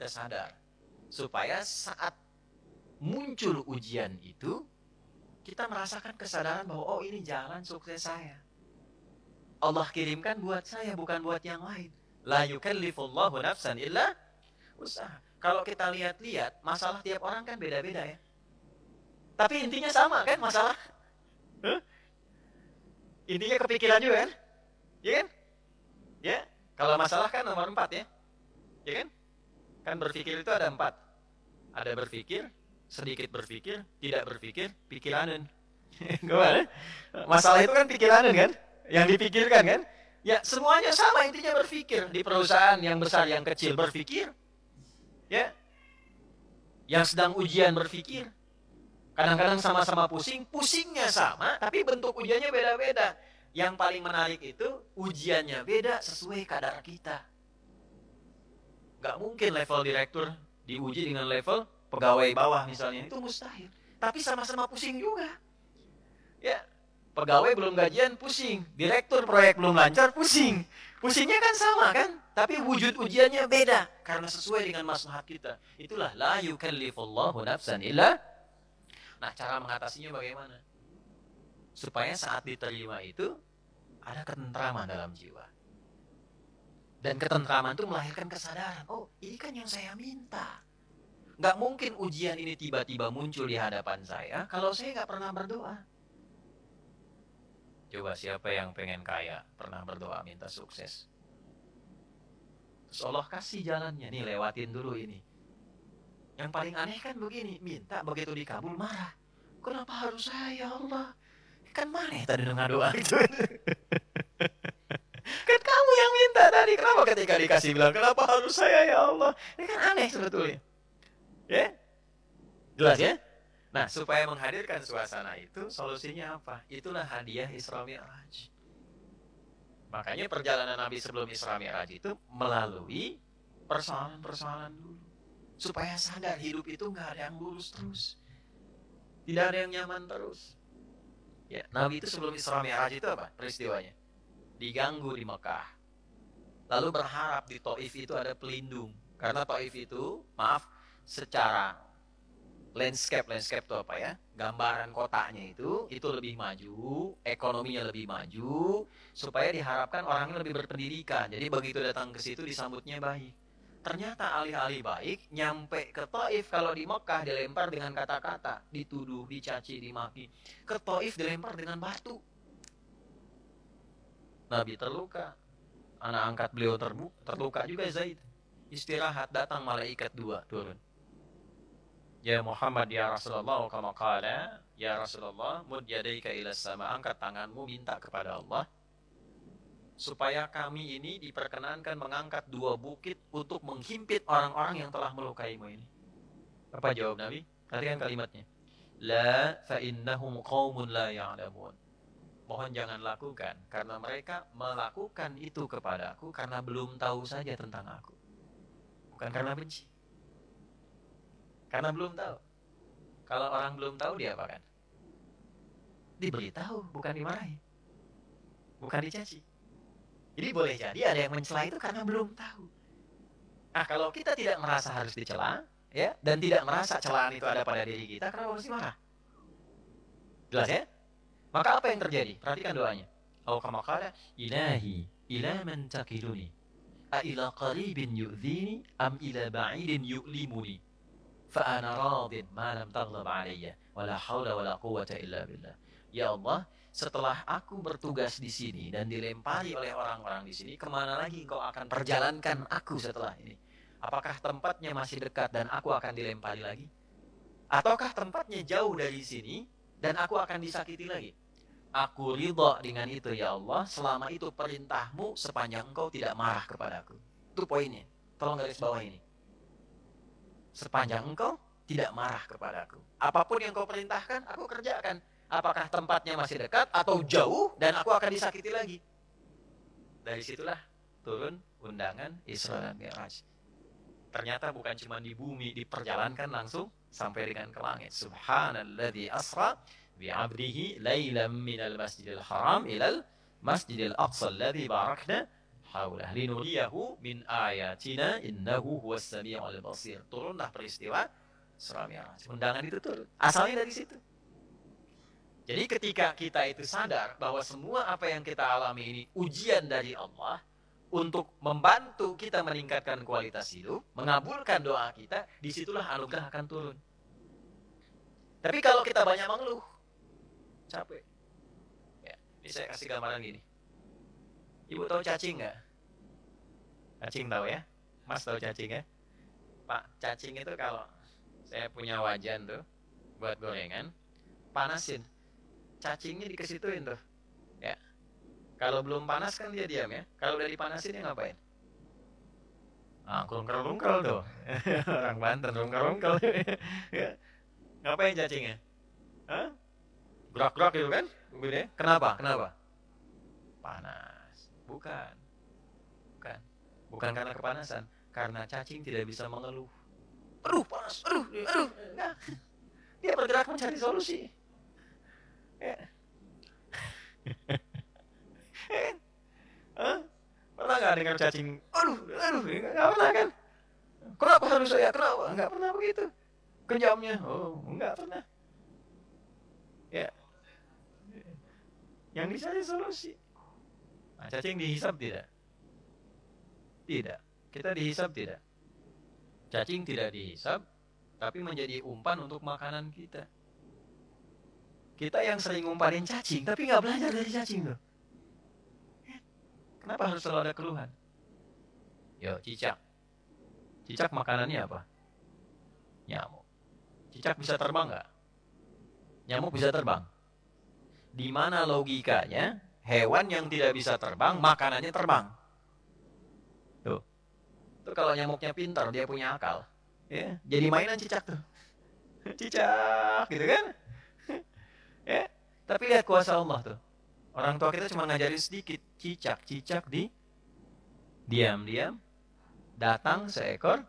kita sadar. Supaya saat muncul ujian itu, kita merasakan kesadaran bahwa oh ini jalan sukses saya. Allah kirimkan buat saya, bukan buat yang lain. La yukallifullahu nafsan illa usaha. Kalau kita lihat-lihat, masalah tiap orang kan beda-beda ya. Tapi intinya sama kan masalah? Intinya kepikiran juga kan? Ya kan? Ya, kalau masalah kan nomor 4 ya. Ya kan? Kan berpikir itu ada 4. Ada berpikir, sedikit berpikir, tidak berpikir, pikiran. Gimana? Masalah itu kan pikiran kan? Yang dipikirkan kan? Ya, semuanya sama, intinya berpikir. Di perusahaan yang besar, yang kecil berpikir. Ya. Yang sedang ujian berpikir. Kadang-kadang sama-sama pusing, pusingnya sama, tapi bentuk ujiannya beda-beda. Yang paling menarik itu, ujiannya beda sesuai kadar kita. Gak mungkin level direktur diuji dengan level pegawai bawah misalnya. Itu mustahil. Tapi sama-sama pusing juga. Ya, pegawai belum gajian pusing, direktur proyek belum lancar pusing. Pusingnya kan sama kan? Tapi wujud ujiannya beda. Karena sesuai dengan maslahat kita. Itulah la yukallifullahu nafsan illa. Nah, cara mengatasinya bagaimana? Supaya saat diterima itu ada ketentraman dalam jiwa. Dan ketentraman itu melahirkan kesadaran. Oh, ini kan yang saya minta. Gak mungkin ujian ini tiba-tiba muncul di hadapan saya kalau saya gak pernah berdoa. Coba siapa yang pengen kaya, pernah berdoa minta sukses. Terus Allah kasih jalannya, nih lewatin dulu ini. Yang paling aneh kan begini, minta begitu dikabul marah. Kenapa harus saya ya Allah? Kan mana tadi dengar doa itu? Kan kamu yang minta tadi, kenapa ketika dikasih bilang, kenapa harus saya ya Allah? Ini kan aneh sebetulnya. Ya? Jelas ya? Nah, supaya menghadirkan suasana itu, solusinya apa? Itulah hadiah Isra Mi'raj. Makanya perjalanan Nabi sebelum Isra Mi'raj itu melalui persoalan-persoalan dulu. Supaya sadar hidup itu nggak ada yang lurus terus. Tidak ada yang nyaman terus. Ya, Nabi itu sebelum Isra Mi'raj itu apa peristiwanya? Diganggu di Mekah. Lalu berharap di Taif itu ada pelindung. Karena Taif itu, maaf, secara landscape itu apa ya? Gambaran kotanya itu lebih maju, ekonominya lebih maju, supaya diharapkan orangnya lebih berpendidikan. Jadi begitu datang ke situ disambutnya baik. Ternyata alih-alih baik, nyampe ke Taif, kalau di Mekah dilempar dengan kata-kata, dituduh, dicaci, dimaki. Ke Taif dilempar dengan batu. Nabi terluka. Anak angkat beliau terluka juga Zaid. Istirahat, datang malaikat 2 turun. Ya Muhammad ya Rasulullah, kama qala, ya Rasulullah, mud yadaika ila sama, angkat tanganmu minta kepada Allah supaya kami ini diperkenankan mengangkat 2 bukit untuk menghimpit orang-orang yang telah melukaimu ini. Apa jawab Nabi? Perhatikan kalimatnya. La fa innahum qaumun la ya'lamun. Mohon jangan lakukan, karena mereka melakukan itu kepadaku karena belum tahu saja tentang aku. Bukan karena benci. Karena belum tahu. Kalau orang belum tahu dia apa kan? Diberitahu, bukan dimarahi. Bukan dicaci. Jadi boleh jadi ada yang mencela itu karena belum tahu. Nah, kalau kita tidak merasa harus dicela, ya, dan tidak merasa celaan itu ada pada diri kita, kenapa mesti marah? Jelas ya? Maka apa yang terjadi? Perhatikan doanya. Au kama qala ilahi ila man taqiluni a ila qaribin yu'dhini am ila ba'idin yu'limuni fa ana radin ma lam taghlab alayya wala haula wala quwwata illa billah. Ya Allah, setelah aku bertugas di sini dan dilempari oleh orang-orang di sini, kemana lagi engkau akan perjalankan aku setelah ini? Apakah tempatnya masih dekat dan aku akan dilempari lagi? Ataukah tempatnya jauh dari sini dan aku akan disakiti lagi? Aku ridha dengan itu ya Allah, selama itu perintahmu sepanjang engkau tidak marah kepadaku. Itu poinnya, tolong garis bawah ini. Sepanjang engkau tidak marah kepadaku, apapun yang kau perintahkan, aku kerjakan. Apakah tempatnya masih dekat atau jauh dan aku akan disakiti lagi? Dari situlah turun undangan Isra dan Mi'raj. Ternyata bukan cuma di bumi, diperjalankan langsung sampai dengan ke langit. Subhanalladzi asra bi'abdihi lailan minal masjidil haram ilal masjidil aqsa alladzi barakna haulah linuriyahu min ayatina innahu huwas samiul basir. Turunlah peristiwa Isra Mi'raj. Undangan itu turun. Asalnya dari situ. Jadi ketika kita itu sadar bahwa semua apa yang kita alami ini ujian dari Allah untuk membantu kita meningkatkan kualitas hidup, mengabulkan doa kita, disitulah anugerah akan turun. Tapi kalau kita banyak mengeluh, capek. Ya, ini saya kasih gambaran gini. Ibu tahu cacing nggak? Cacing tahu ya? Mas tahu cacing ya? Pak, cacing itu kalau saya punya wajan tuh buat gorengan, panasin. Cacingnya dikesituin tuh. Ya. Kalau belum panas kan dia diam ya. Kalau udah dipanasin dia ngapain? Ah, rungkel-rungkel tuh. Orang Banten rungkel-rungkel. Ya. Ngapain cacingnya? Hah? Gerak-gerak gitu kan? Kenapa? Kenapa? Panas. Bukan. Bukan karena kepanasan. Karena cacing tidak bisa mengeluh. Aduh, panas. Aduh. Enggak. Dia bergerak mencari solusi. Ya. Pernah nggak dengar cacing? Aduh, nggak pernah kan? Kenapa harus saya? Kenapa? Nggak pernah begitu. Kejamnya, oh, nggak pernah. Ya, yang dicari solusi. Nah, cacing dihisap tidak? Tidak. Kita dihisap tidak? Cacing tidak dihisap, tapi menjadi umpan untuk makanan kita. Kita yang sering ngumpanin cacing, tapi nggak belajar dari cacing loh. Kenapa harus selalu ada keluhan? Yo, cicak. Cicak makanannya apa? Nyamuk. Cicak bisa terbang nggak? Nyamuk bisa terbang. Di mana logikanya hewan yang tidak bisa terbang, makanannya terbang? Tuh. Tuh kalau nyamuknya pintar, dia punya akal. Ya, jadi mainan cicak tuh. Cicak, gitu kan? Ya, tapi lihat kuasa Allah tuh. Orang tua kita cuma ngajarin sedikit, cicak di diam-diam datang seekor.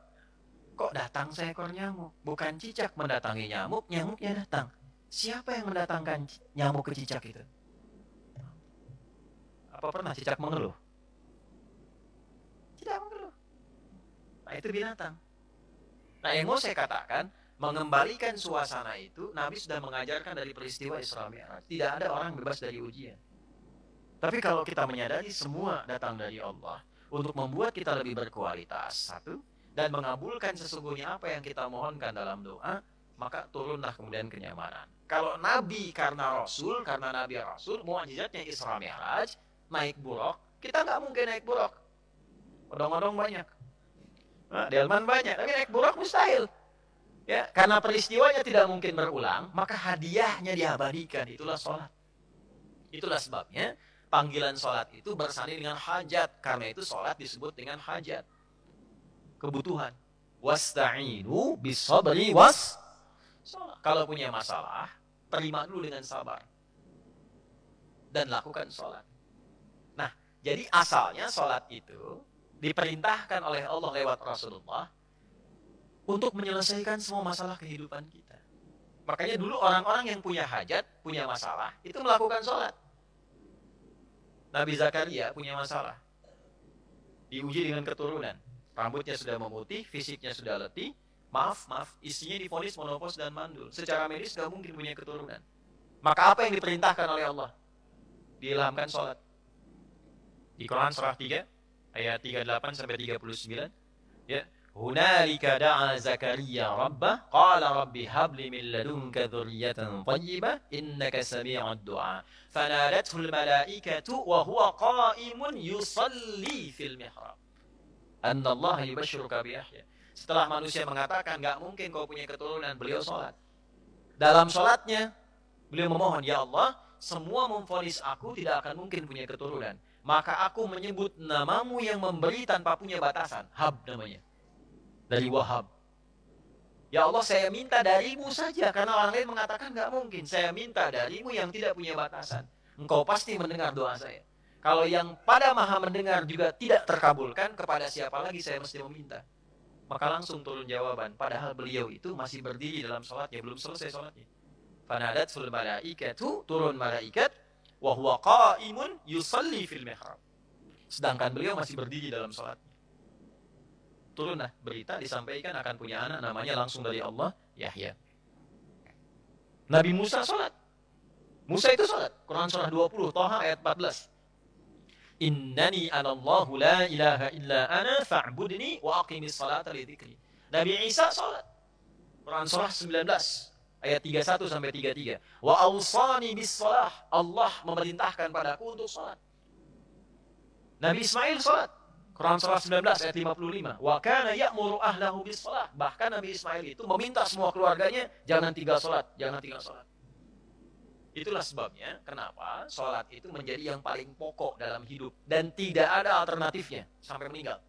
Kok datang seekor nyamuk? Bukan cicak mendatangi nyamuk, nyamuknya datang. Siapa yang mendatangkan nyamuk ke cicak itu? Apa pernah cicak mengeluh? Tidak mengeluh. Nah, itu binatang. Nah, yang mau saya katakan, mengembalikan suasana itu, Nabi sudah mengajarkan dari peristiwa Isra Mi'raj. Tidak ada orang bebas dari ujian. Tapi kalau kita menyadari semua datang dari Allah untuk membuat kita lebih berkualitas, satu, dan mengabulkan sesungguhnya apa yang kita mohonkan dalam doa, maka turunlah kemudian kenyamanan. Kalau Nabi karena Nabi Rasul, mu'jizatnya Isra Mi'raj, naik buruk, kita nggak mungkin naik buruk. Odong-odong banyak. Nah, delman banyak, tapi naik buruk mustahil. Ya, karena peristiwanya tidak mungkin berulang, maka hadiahnya diabadikan. Itulah sholat. Itulah sebabnya panggilan sholat itu bersanding dengan hajat. Karena itu sholat disebut dengan hajat. Kebutuhan. Wasta'inu bis-sabri was. Kalau punya masalah, terima dulu dengan sabar. Dan lakukan sholat. Nah, jadi asalnya sholat itu diperintahkan oleh Allah lewat Rasulullah untuk menyelesaikan semua masalah kehidupan kita. Makanya dulu orang-orang yang punya hajat, punya masalah, itu melakukan sholat. Nabi Zakaria punya masalah. Diuji dengan keturunan. Rambutnya sudah memutih, fisiknya sudah letih. Maaf, istrinya divonis menopause dan mandul. Secara medis gak mungkin punya keturunan. Maka apa yang diperintahkan oleh Allah? Diilhamkan sholat. Di Quran surah 3, ayat 38-39. Ya. Hunalika da'a Zakaria rabbah qala rabbi habli min ladunka dzurriyyatan thayyibah innaka sami'ud du'a fanadathu al-malaikatu wa huwa qa'imun yusalli fil mihrab anna Allah yubashshiruka bi Yahya. Setelah manusia mengatakan enggak mungkin kau punya keturunan, beliau salat. Dalam salatnya beliau memohon, ya Allah, semua memvonis aku tidak akan mungkin punya keturunan, maka aku menyebut namamu yang memberi tanpa punya batasan, Hab namanya. Dari Wahab. Ya Allah, saya minta darimu saja, karena orang lain mengatakan nggak mungkin. Saya minta darimu yang tidak punya batasan. Engkau pasti mendengar doa saya. Kalau yang pada maha mendengar juga tidak terkabulkan, kepada siapa lagi saya mesti meminta? Maka langsung turun jawaban. Padahal beliau itu masih berdiri dalam sholatnya, belum selesai sholatnya. Fanadatul malaikatu, turun malaikat, wa huwa qa'imun yusalli fil mihrab. sedangkan beliau masih berdiri dalam sholatnya. Turunlah berita disampaikan akan punya anak namanya langsung dari Allah, Yahya. Nabi Musa sholat. Musa itu sholat. Quran surah 20, Thaha ayat 14. Innani anallahu la ilaha illa ana fa'budni wa aqimis salata li dzikri. Nabi Isa sholat. Quran surah 19 ayat 31 sampai 33. Wa awsani bis shalah. Allah memerintahkan padaku untuk sholat. Nabi Ismail sholat. Quran surah 19 ayat 55. Wa kana ya'muru ahlahu bis shalah. Bahkan Nabi Ismail itu meminta semua keluarganya jangan tinggal sholat, jangan tinggal sholat. Itulah sebabnya kenapa sholat itu menjadi yang paling pokok dalam hidup dan tidak ada alternatifnya sampai meninggal.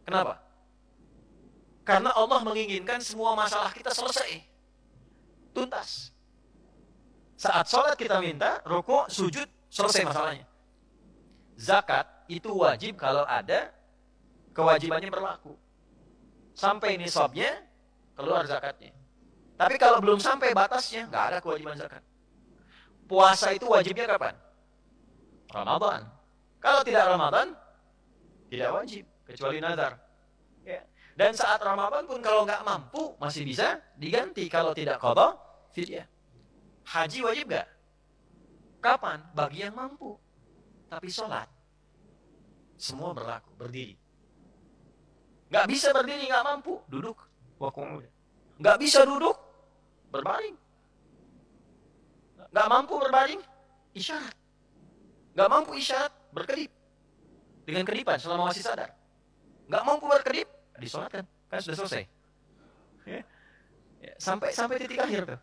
Kenapa? Karena Allah menginginkan semua masalah kita selesai, tuntas. Saat sholat kita minta, rukuk, sujud, selesai masalahnya. Zakat itu wajib kalau ada kewajibannya berlaku. Sampai nisabnya, keluar zakatnya. Tapi kalau belum sampai batasnya, nggak ada kewajiban zakat. Puasa itu wajibnya kapan? Ramadan. Kalau tidak Ramadan, tidak wajib, kecuali nazar. Ya. Dan saat Ramadan pun kalau nggak mampu, masih bisa diganti. Kalau tidak qadha, fidyah. Haji wajib nggak? Kapan? Bagi yang mampu. Tapi sholat, semua berlaku, berdiri. Nggak bisa berdiri, nggak mampu, duduk. Nggak bisa duduk, berbaring. Nggak mampu berbaring, isyarat. Nggak mampu isyarat, berkedip. Dengan kedipan selama masih sadar. Nggak mampu berkedip, disolatkan. Kan sudah selesai. Ya. Ya, sampai titik akhir tuh.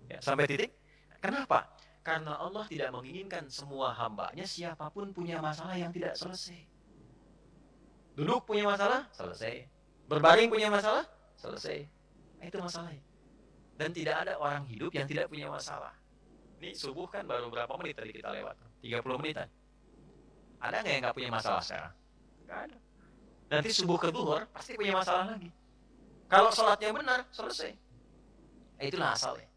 Ya, sampai titik. Kenapa? Karena Allah tidak menginginkan semua hambanya siapapun punya masalah yang tidak selesai. Duduk punya masalah, selesai. Berbaring punya masalah, selesai. Itu masalahnya. Dan tidak ada orang hidup yang tidak punya masalah. Ini subuh kan baru berapa menit tadi kita lewat? 30 menitan. Ada nggak yang nggak punya masalah sekarang? Nggak ada. Nanti subuh ke duhur pasti punya masalah lagi. Kalau sholatnya benar, selesai. Itulah asalnya.